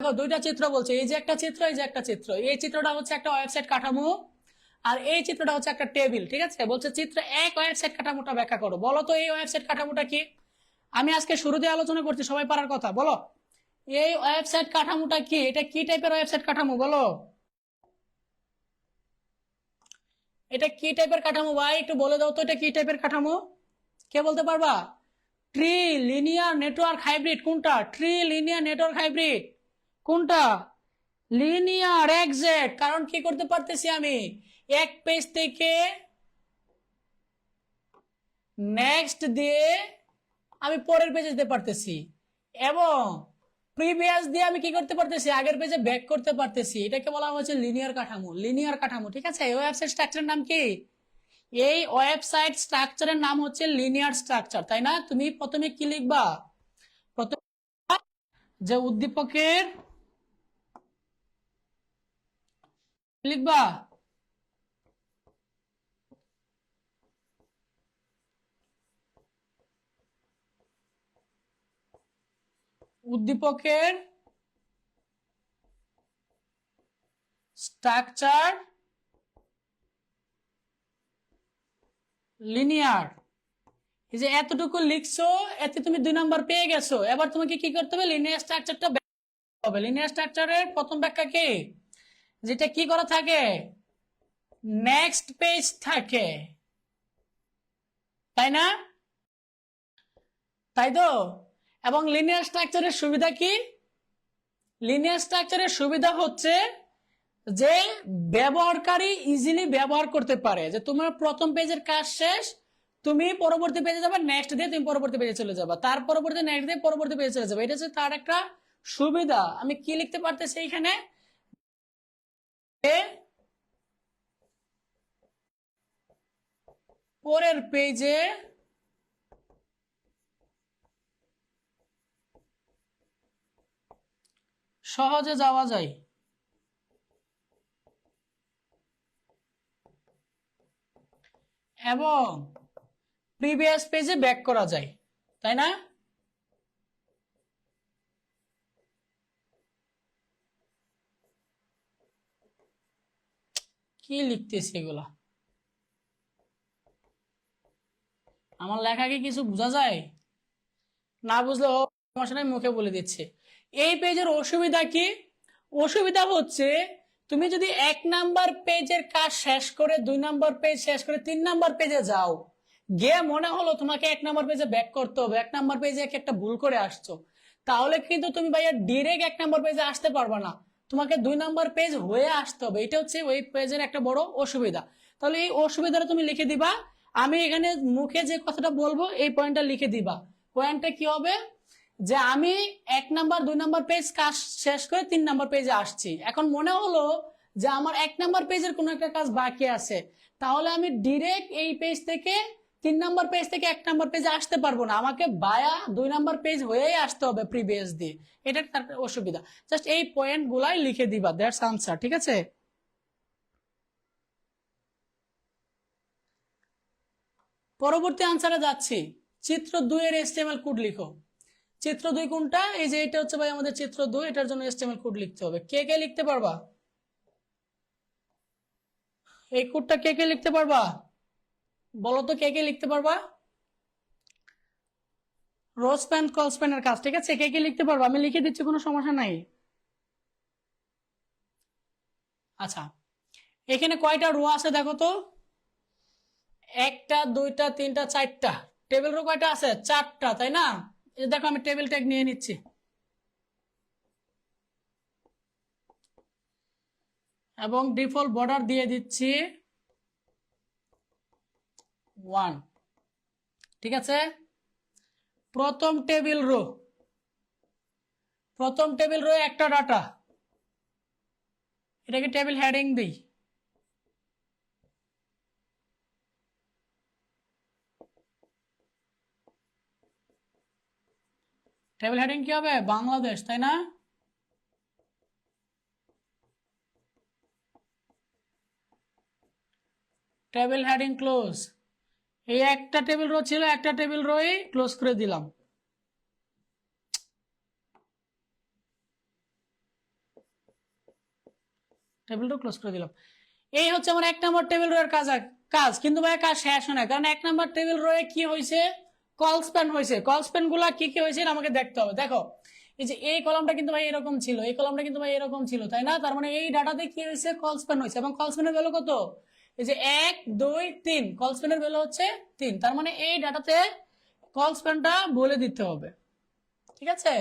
দেখো দুইটা চিত্র বলছে, এই যে একটা চিত্র, এই যে একটা চিত্র। এই চিত্রটা হচ্ছে একটা ওয়েবসাইট কাঠামো, আর এই চিত্রটা হচ্ছে একটা টেবিল। ঠিক আছে, বলছে চিত্র এক ওয়েবসাইট কাঠামোটা ব্যাখ্যা করো। বলো তো এই ওয়েবসাইট কাঠামোটা কি? আমি আজকে শুরুতে আলোচনা করছি, সবাই পারার কথা। বলো এই ওয়েবসাইট কাঠামোটা কি? এটা কি টাইপের ওয়েবসাইট কাঠামো বলো? এটা কি টাইপের কাঠামো ভাই, একটু বলে দাও তো, এটা কি টাইপের কাঠামো? কে বলতে পারবা? ট্রি লিনিয়ার নেটওয়ার্ক হাইব্রিড কোনটা? ট্রি লিনিয়ার নেটওয়ার্ক হাইব্রিড কোনটা? Linear exact. কারণ কি করতে পারতেছি আমি, এক পেজ থেকে নেক্সট দিয়ে আমি পরের পেজে যেতে পারতেছি, এবং প্রিভিয়াস দিয়ে আমি কি করতে পারতেছি, আগের পেজে ব্যাক করতে পারতেছি। এটাকে বলা হচ্ছে লিনিয়ার কাঠামো। লিনিয়ার কাঠামো, ঠিক আছে। এই ওয়েবসাইট স্ট্রাকচারের নাম কি? এই ওয়েবসাইট স্ট্রাকচারের নাম হচ্ছে লিনিয়ার স্ট্রাকচার, তাই না? তুমি প্রথমে কি লিখবা? প্রথমে যে উদ্দীপকের লিখবা, উদ্দীপকের স্ট্রাকচার লিনিয়ার। এই যে এতটুকু লিখছো, এতে তুমি 2 নাম্বার পেয়ে গেছো। এবার তোমাকে কি করতে হবে, লিনিয়ার স্ট্রাকচারটা হবে। লিনিয়ার স্ট্রাকচারের প্রথম ব্যাখ্যা কি? যেটা কি করা থাকে, নেক্সট পেজ থাকে, তাই না? তাই তো। এবং লিনিয়ার স্ট্রাকচারের সুবিধা কি? লিনিয়ার স্ট্রাকচারের সুবিধা হচ্ছে যে ব্যবহারকারী ইজিলি ব্যবহার করতে পারে। যে তোমার প্রথম পেজের কাজ শেষ, তুমি পরবর্তী পেজে যাবে, নেক্সট দিয়ে তুমি পরবর্তী পেজে চলে যাবে, তার পরবর্তী নেক্সট দিয়ে পরবর্তী পেজে চলে যাবে। এটা হচ্ছে তার একটা সুবিধা। আমি কি লিখতে পারতেছি এখানে, পরের পেজে সহজে যাওয়া যায়, এবং প্রিভিয়াস পেজে ব্যাক করা যায়, তাই না? কি লিখতেছি এগুলা? আমার লেখা কি কিছু বোঝা যায়? না বুঝলে সমস্যা নাই, মুখে বলে দিচ্ছে। এই পেজের অসুবিধা কি? অসুবিধা হচ্ছে তুমি যদি 1 নাম্বার পেজের কাজ শেষ করে 2 নাম্বার পেজ শেষ করে 3 নাম্বার পেজে যাও, গিয়ে মনে হলো তোমাকে 1 নাম্বার পেজে ব্যাক করতে হবে, 1 নাম্বার পেজে একটা ভুল করে আসছো, তাহলে কিন্তু তুমি ভাইয়া ডিরেক্ট 1 নাম্বার পেজে আসতে পারবে না। তোমাকে 2 নাম্বার পেজ হয়ে আসতে হবে। এটা হচ্ছে ওই পেজের একটা বড় অসুবিধা। তাহলে এই অসুবিধাটা তুমি লিখে দিবা। আমি এখানে মুখে যে কথাটা বলবো এই পয়েন্টটা লিখে দিবা। পয়েন্টটা কি হবে, যে আমি 1 নাম্বার 2 নাম্বার পেজ কাজ শেষ করে 3 নাম্বার পেজে আসছি, এখন মনে হলো যে আমার 1 নাম্বার পেজের কোনো একটা কাজ বাকি আছে, তাহলে আমি ডিরেক্ট এই পেজ থেকে 3 নাম্বার পেজ থেকে 1 নাম্বার পেজে আসতে পারবো না, আমাকে বায়া 2 নাম্বার পেজ হয়েই আসতে হবে প্রিভিয়াস দিয়ে। এটা তার অসুবিধা। জাস্ট এই পয়েন্ট গুলাই লিখে দিবা, দ্যাটস আনসার। ঠিক আছে, পরবর্তী আনসারে যাচ্ছি। চিত্র 2 এর HTML কোড লিখো। চিত্র 2 কোনটা? এই যে এটা হচ্ছে ভাই আমাদের চিত্র 2, এটার জন্য HTML কোড লিখতে হবে। কে কে লিখতে পারবা এই কোডটা? কে কে লিখতে পারবা বলো তো, কে কে লিখতে পারবা? রোজ প্যান কলস প্যানের কাজ, ঠিক আছে। কে কে লিখতে পারবা? আমি লিখে দিচ্ছি, কোনো সমস্যা নাই। আচ্ছা, এখানে কয়টা রো আছে দেখো তো, 1টা 2টা 3টা 4টা। টেবিল রো কয়টা আছে? 4টা, তাই না? এই দেখো আমি টেবিল ট্যাগ নিয়ে নিচ্ছি, এবং ডিফল্ট বর্ডার দিয়ে দিচ্ছি 1। ঠিক আছে, প্রথম টেবিল রো, একটা ডাটা, এটাকে টেবিল হেডিং দিই। টেবিল হেডিং কি হবে? বাংলাদেশ, তাই না? Table heading close. এই একটা টেবিল রো ছিল, একটা টেবিল রোই ক্লোজ করে দিলাম। টেবিল রো ক্লোজ করে দিলাম। এই হচ্ছে আমার 1 নম্বর টেবিল রো এর কাজ কিন্তু ভাই কাজ শেষ হয় না, কারণ 1 নম্বর টেবিল রো এ কি হয়েছে, কল স্প্যান হয়েছে। কল স্প্যান গুলা কি কি হয়েছে আমাকে দেখতে হবে। দেখো এই যে এই কলামটা কিন্তু ভাই এরকম ছিল, এই কলামটা কিন্তু ভাই এরকম ছিল, তাই না? তার মানে এই ডাটাতে কি হয়েছে, কল স্প্যান হয়েছে। এবং কল স্প্যানের ভ্যালু কত, এই যে 1 2 3, কল স্প্যানের ভ্যালু হচ্ছে 3। তার মানে এই ডাটাতে কল স্প্যানটা বলে দিতে হবে, ঠিক আছে?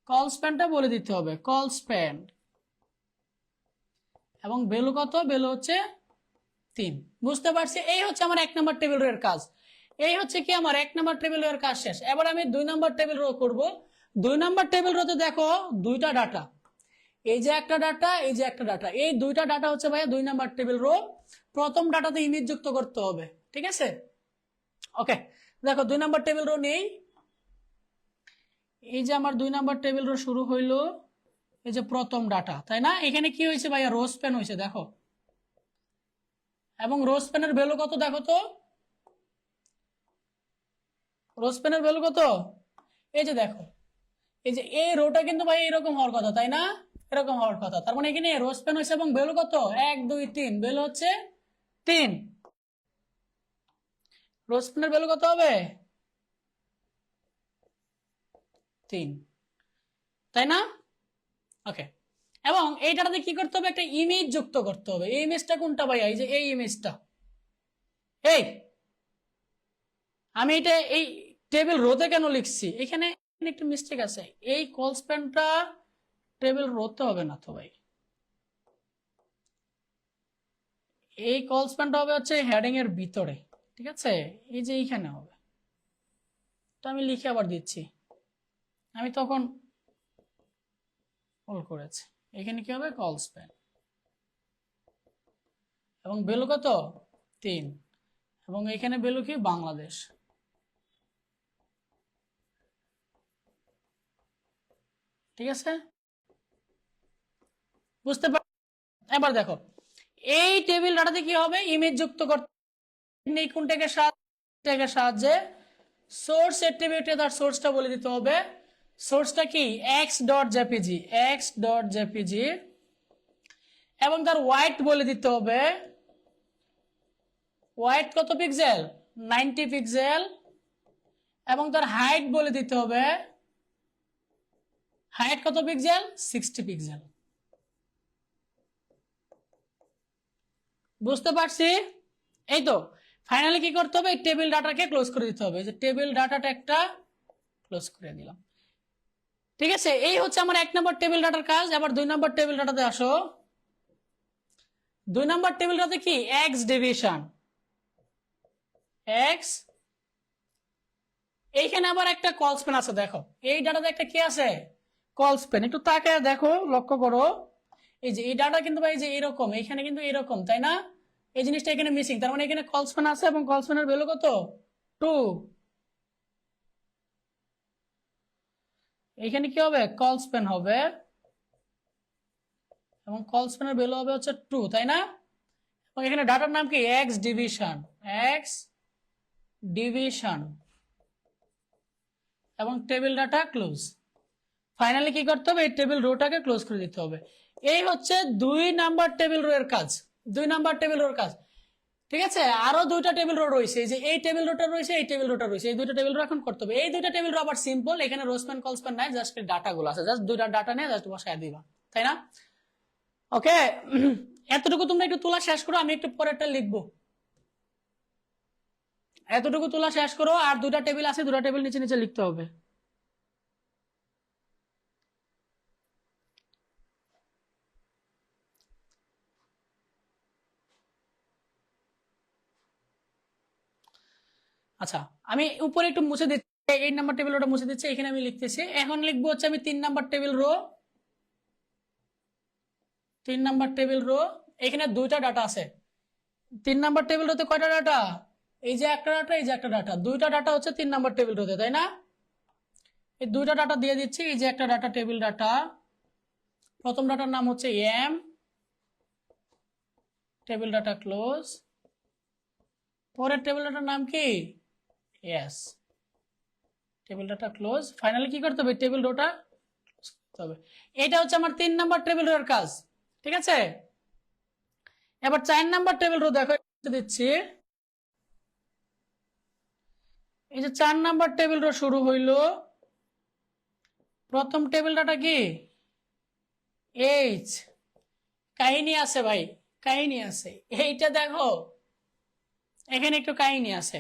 কল স্প্যানটা বলে দিতে হবে, কল স্প্যান। এবং ভ্যালু কত, ভ্যালু হচ্ছে 3। বুঝতে পারছি? এই হচ্ছে আমার 1 নম্বর টেবিল রো এর কাজ। এই হচ্ছে কি আমার 1 নম্বর টেবিল রো এর কাজ শেষ। এবার আমি 2 নম্বর টেবিল রো করব। 2 নম্বর টেবিল রোতে দেখো দুইটা ডাটা, এই যে একটা ডাটা, এই যে একটা ডাটা, এই দুইটা ডাটা হচ্ছে ভাইয়া 2 নম্বর টেবিল রো। প্রথম ডাটাতে ইমেজ যুক্ত করতে হবে, ঠিক আছে? ওকে, দেখো 2 নম্বর টেবিল রো নেই। এই যে আমার 2 নম্বর টেবিল রো শুরু হইলো, এই যে প্রথম ডাটা, তাই না? এখানে কি হয়েছে ভাইয়া, রো স্প্যান হয়েছে, দেখো। এবং রো স্প্যানের ভ্যালু কত দেখো তো, রো স্প্যানের ভ্যালু কত, এই যে দেখো, এই যে এই রোটা কিন্তু ভাই এরকম হওয়ার কথা, তাই না? এরকম হওয়ার কথা। তার মানে এখানে রো স্প্যান হয়েছে এবং ভ্যালু কত, 1 2 3, ভ্যালু হচ্ছে 3। রো স্প্যানের ভ্যালু কত হবে, 3, তাই না? ওকে, এবং এইটাতে কি করতে হবে, একটা ইমেজ যুক্ত করতে হবে। এই ইমেজটা কোনটা ভাইয়া, এই যে এই ইমেজটা। এই আমি এটা এই টেবিল রোতে কেন লিখছি, এখানে একটা মিস্টেক আছে। এই কল স্প্যানটা টেবিল রোতে হবে না তো ভাই, এই কল স্প্যানটা হবে হচ্ছে হেডিং এর ভিতরে, ঠিক আছে? এই যে এইখানে হবে। তো আমি লিখে আবার দিচ্ছি, আমি তখন কল করেছি। এখানে কি হবে, কল স্প্যান, এবং ভ্যালু কত, 3। এবং এখানে ভ্যালু কি, বাংলাদেশ। ঠিক আছে, বুঝতে পার? এবার দেখো এই টেবিল ডাটাতে কি হবে, ইমেজ যুক্ত করতে কোন ট্যাগের সাহায্যে, সোর্স অ্যাট্রিবিউটে তার সোর্সটা বলে দিতে হবে। সোর্সটা কি, x.jpg, x.jpg। এবং তার ওয়াইড বলে দিতে হবে, ওয়াইড কত পিক্সেল, 90 পিক্সেল। এবং তার হাইট বলে দিতে হবে, হাইট কত পিক্সেল, 60 পিক্সেল। বুঝতে পারছি? এই তো ফাইনালি কি করতে হবে, টেবিল ডাটাকে ক্লোজ করে দিতে হবে। যে টেবিল ডাটাটা একটা ক্লোজ করে দিলাম, ঠিক আছে? এই হচ্ছে আমার 1 নম্বর টেবিল ডাটার কাজ। এবার 2 নম্বর টেবিল ডাটাতে আসো। 2 নম্বর টেবিল ডাটাতে কি, এক্স ডিভিশন, এক্স। এইখানে আবার একটা কল স্প্যান আছে, দেখো এই ডাটাতে একটা কি আছে, কল স্প্যান। একটু তাকায় দেখো, লক্ষ্য করো, এই যে এই ডাটা কিন্তু ভাই যে এরকম, এখানে কিন্তু এরকম, তাই না? এই জিনিসটা এখানে মিসিং। তার মানে এখানে কল স্প্যান আছে, এবং কল স্প্যানের ভ্যালু কত, 2। এখানে কি হবে, কল স্প্যান হবে, এবং কল স্প্যানের ভ্যালু হবে হচ্ছে 2, তাই না? এবং এখানে ডাটার নাম কি, এক্স ডিভিশন, এক্স ডিভিশন। এবং টেবিল ডাটা ক্লোজ। ফাইনালি কি করতে হবে, এই টেবিল রোটাকে ক্লোজ করে দিতে হবে। এই হচ্ছে 2 নাম্বার টেবিল রো এর কাজ, 2 নাম্বার টেবিল রোর কাজ, ঠিক আছে? আরো 2টা টেবিল রো রয়েছে, এই যে এই টেবিল রোটা রয়েছে, এই টেবিল রোটা রয়েছে, এই 2টা টেবিল রো এখন করতে হবে। এই 2টা টেবিল রো আবার সিম্পল, এখানে রোস্প্যান কলস্প্যান নাই, জাস্ট ডাটা গুলো আছে, জাস্ট 2টা ডাটা নিয়ে জাস্ট বসায় দিবা, তাই না? ওকে, এতটুকু তোমরা একটু তোলা শেষ করো, আমি একটু পরেরটা লিখবো। এতটুকু তোলা শেষ করো, আর 2টা টেবিল আছে, 2টা টেবিল নিচে নিচে লিখতে হবে। আচ্ছা, আমি উপরে একটু মুছে দিচ্ছি, 8 নাম্বার টেবিল রোটা মুছে দিচ্ছি, এখানে আমি লিখতেছি। এখন লিখবো হচ্ছে আমি 3 number table row, 3 number table row. এখানে 2টা ডাটা আছে। 3 নাম্বার টেবিল রোতে কয়টা ডাটা, এই যে একটা ডাটা, এই যে একটা ডাটা, 2টা ডাটা হচ্ছে 3 নাম্বার টেবিল রোতে, তাই না? এই 2টা ডাটা দিয়ে দিচ্ছি। এই যে একটা ডাটা, টেবিল ডাটা, প্রথম ডাটার নাম হচ্ছে এম, টেবিল ডাটা ক্লোজ। পরের টেবিল ডাটার নাম কি, S, table data close. Finally কি করতে হবে, টেবিল রোটা ক্লোজ করতে হবে। এটা হচ্ছে আমার 3 নাম্বার টেবিল রোর কাজ। ঠিক আছে, এবার 4 নাম্বার টেবিল রো দেখো দিচ্ছি। এই যে 4 নাম্বার টেবিল রো শুরু হইলো, প্রথম টেবিলটা কি এইচ, কাহিনী আছে ভাই, কাহিনী আছে। এইটা দেখো এখানে একটু কাহিনী আছে,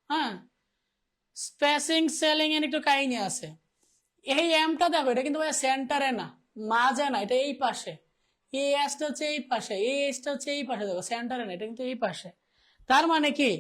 হ্যাঁ, স্পেসিং সেলিং এর একটু কাহিনী আছে। এই এমটা দেখো, এটা কিন্তু ভাই সেন্টারে না, মাঝে না, এটা এই পাশে। এই এসটা হচ্ছে এই পাশে, এই এসটা হচ্ছে এই পাশে, দেখো সেন্টারে না, এটা কিন্তু এই পাশে। তার মানে কি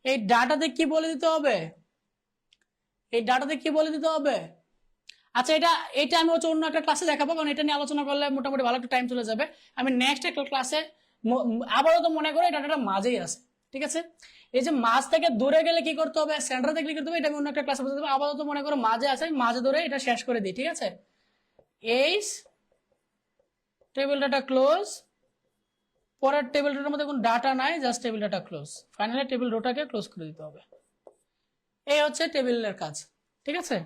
এই ডাটাতে কি বলে দিতে হবে, এই ডাটাতে কি বলে দিতে হবে। আচ্ছা, এটা এটা আমি হচ্ছে অন্য একটা ক্লাসে দেখাবো, কারণ এটা নিয়ে আলোচনা করলে মোটামুটি ভালো একটা টাইম চলে যাবে। আমি নেক্সট একটা ক্লাসে আবারও তো মনে করো এই ডাটাটা মাঝেই আছে, ঠিক আছে। এই যে মাঝ থেকে দূরে গেলে কি করতে হবে, সেন্টার থেকে কি করতে হবে, এটা আমি অন্য একটা ক্লাসে বুঝতে দেবো। আপাতত মনে করো মাঝে আছে, আমি মাঝে ধরে এটা শেষ করে দিই, ঠিক আছে। এই টেবিল ডাটা ক্লোজ, পরের টেবিল ডাটার মধ্যে কোনো ডাটা নাই, just table data close, finally table রোটাকে ক্লোজ করে দিতে হবে। এই হচ্ছে টেবিলের কাজ, ঠিক আছে।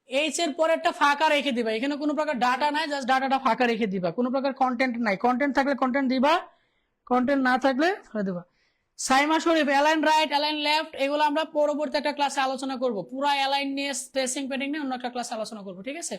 এইচ এর পরে একটা ফাঁকা রেখে দিবা, এখানে কোনো প্রকার ডাটা নাই, জাস্ট ডাটাটা ফাঁকা রেখে দিবা, কোনো প্রকার কন্টেন্ট নাই। কন্টেন্ট থাকলে কন্টেন্ট দিবা, কন্টেন্ট না থাকলে ফেলে দিবা। সাইমা শরীফ, অ্যালাইন রাইট, অ্যালাইন লেফট, এগুলো আমরা পরবর্তী একটা ক্লাসে আলোচনা করব। পুরা অ্যালাইন নিয়ে, স্পেসিং প্যাডিং নিয়ে অন্য একটা ক্লাসে আলোচনা করব, ঠিক আছে।